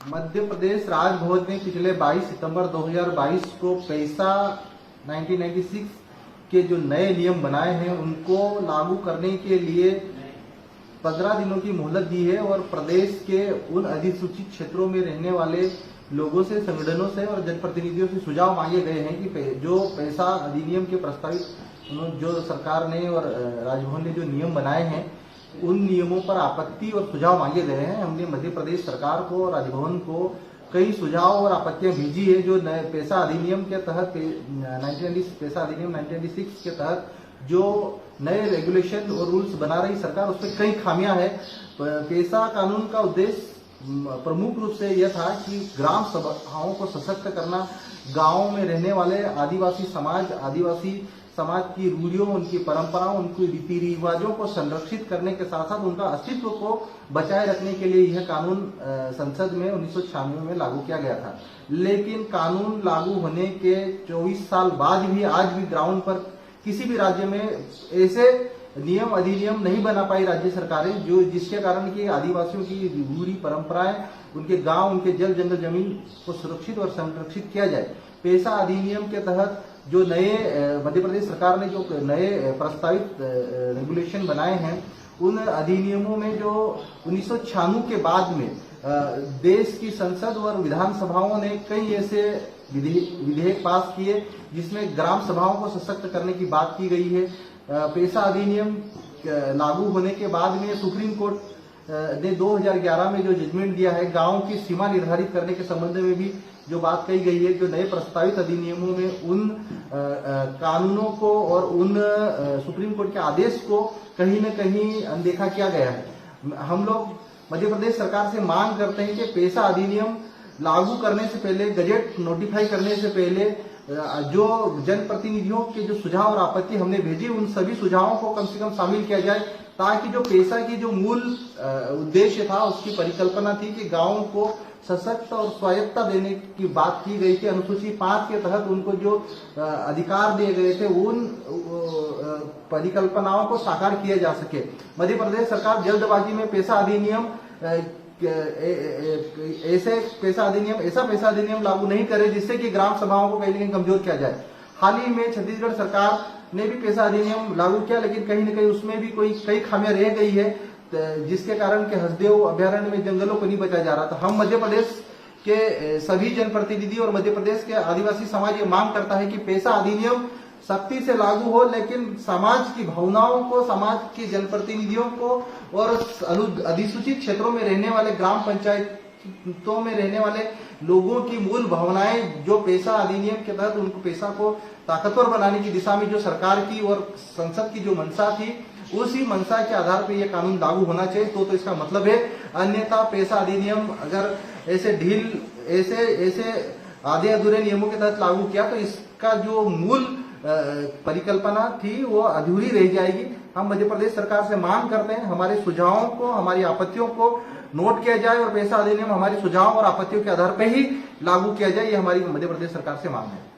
मध्य प्रदेश राजभवन ने पिछले 22 सितंबर 2022 को पैसा 1996 के जो नए नियम बनाए हैं उनको लागू करने के लिए 15 दिनों की मोहलत दी है और प्रदेश के उन अधिसूचित क्षेत्रों में रहने वाले लोगों से, संगठनों से और जनप्रतिनिधियों से सुझाव मांगे गए हैं कि जो पैसा अधिनियम के प्रस्तावित जो सरकार ने और राजभवन ने जो नियम बनाए हैं उन नियमों पर आपत्ति और सुझाव मांगे गए हैं। हमने मध्य प्रदेश सरकार को और राजभवन को कई सुझाव और आपत्तियां भेजी है। जो नए पैसा अधिनियम के तहत पैसा अधिनियम 1996 के तहत जो नए रेगुलेशन और रूल्स बना रही सरकार उसमें कई खामियां हैं। पैसा कानून का उद्देश्य प्रमुख रूप से यह था कि ग्राम सभाओं को सशक्त करना, गांवों में रहने वाले आदिवासी समाज की रूढ़ियों, उनकी परंपराओं, उनकी रीति रिवाजों को संरक्षित करने के साथ साथ उनका अस्तित्व को बचाए रखने के लिए यह कानून संसद में 1996 में लागू किया गया था। लेकिन कानून लागू होने के 24 साल बाद भी आज भी ग्राउंड पर किसी भी राज्य में ऐसे नियम अधिनियम नहीं बना पाई राज्य सरकारें जिसके कारण कि आदिवासियों की रूढ़ी परंपराएं, उनके गांव, उनके जल जंगल जमीन को सुरक्षित और संरक्षित किया जाए। पैसा अधिनियम के तहत जो नए मध्य प्रदेश सरकार ने जो नए प्रस्तावित रेगुलेशन बनाए हैं उन अधिनियमों में जो 1996 के बाद में देश की संसद और विधानसभाओं ने कई ऐसे विधेयक पास किए जिसमें ग्राम सभाओं को सशक्त करने की बात की गई है। पैसा अधिनियम लागू होने के बाद में सुप्रीम कोर्ट ने 2011 में जो जजमेंट दिया है, गांव की सीमा निर्धारित करने के संबंध में भी जो बात कही गई है, जो नए प्रस्तावित अधिनियमों में उन कानूनों को और उन सुप्रीम कोर्ट के आदेश को कहीं न कहीं अनदेखा किया गया है। हम लोग मध्य प्रदेश सरकार से मांग करते हैं कि पैसा अधिनियम लागू करने से पहले, गजट नोटिफाई करने से पहले जो जनप्रतिनिधियों के जो सुझाव और आपत्ति हमने भेजी उन सभी सुझावों को कम से कम शामिल किया जाए, ताकि जो पैसा की जो मूल उद्देश्य था, उसकी परिकल्पना थी कि गांवों को सशक्त और स्वायत्तता देने की बात की गई थी। अनुसूची 5 के तहत उनको जो अधिकार दिए गए थे उन परिकल्पनाओं को साकार किया जा सके। मध्य प्रदेश सरकार जल्दबाजी में ऐसा पैसा अधिनियम लागू नहीं करे जिससे कि ग्राम सभाओं को कहीं न कहीं कमजोर किया जाए। हाल ही में छत्तीसगढ़ सरकार ने भी पैसा अधिनियम लागू किया, लेकिन कहीं न कहीं उसमें भी कई खामियां रह गई है, जिसके कारण के हसदेव अभ्यारण्य में जंगलों को नहीं बचाया जा रहा था। हम मध्य प्रदेश के सभी जनप्रतिनिधि और मध्य प्रदेश के आदिवासी समाज ये मांग करता है कि पैसा अधिनियम सख्ती से लागू हो, लेकिन समाज की भावनाओं को, समाज के जनप्रतिनिधियों को और अधिसूचित क्षेत्रों में रहने वाले ग्राम पंचायतों में रहने वाले लोगों की मूल भावनाएं जो पैसा अधिनियम के तहत उनको पैसा को ताकतवर बनाने की दिशा में जो सरकार की और संसद की जो मंशा थी, उसी मंशा के आधार पर यह कानून लागू होना चाहिए। तो इसका मतलब है, अन्यथा पैसा अधिनियम अगर ऐसे आधे अधूरे नियमों के तहत लागू किया तो इसका जो मूल परिकल्पना थी वो अधूरी रह जाएगी। हम मध्य प्रदेश सरकार से मांग करते हैं हमारे सुझावों को, हमारी आपत्तियों को नोट किया जाए और पैसा अधिनियम हमारे सुझाव और आपत्तियों के आधार पर ही लागू किया जाए। ये हमारी मध्य प्रदेश सरकार से मांग है।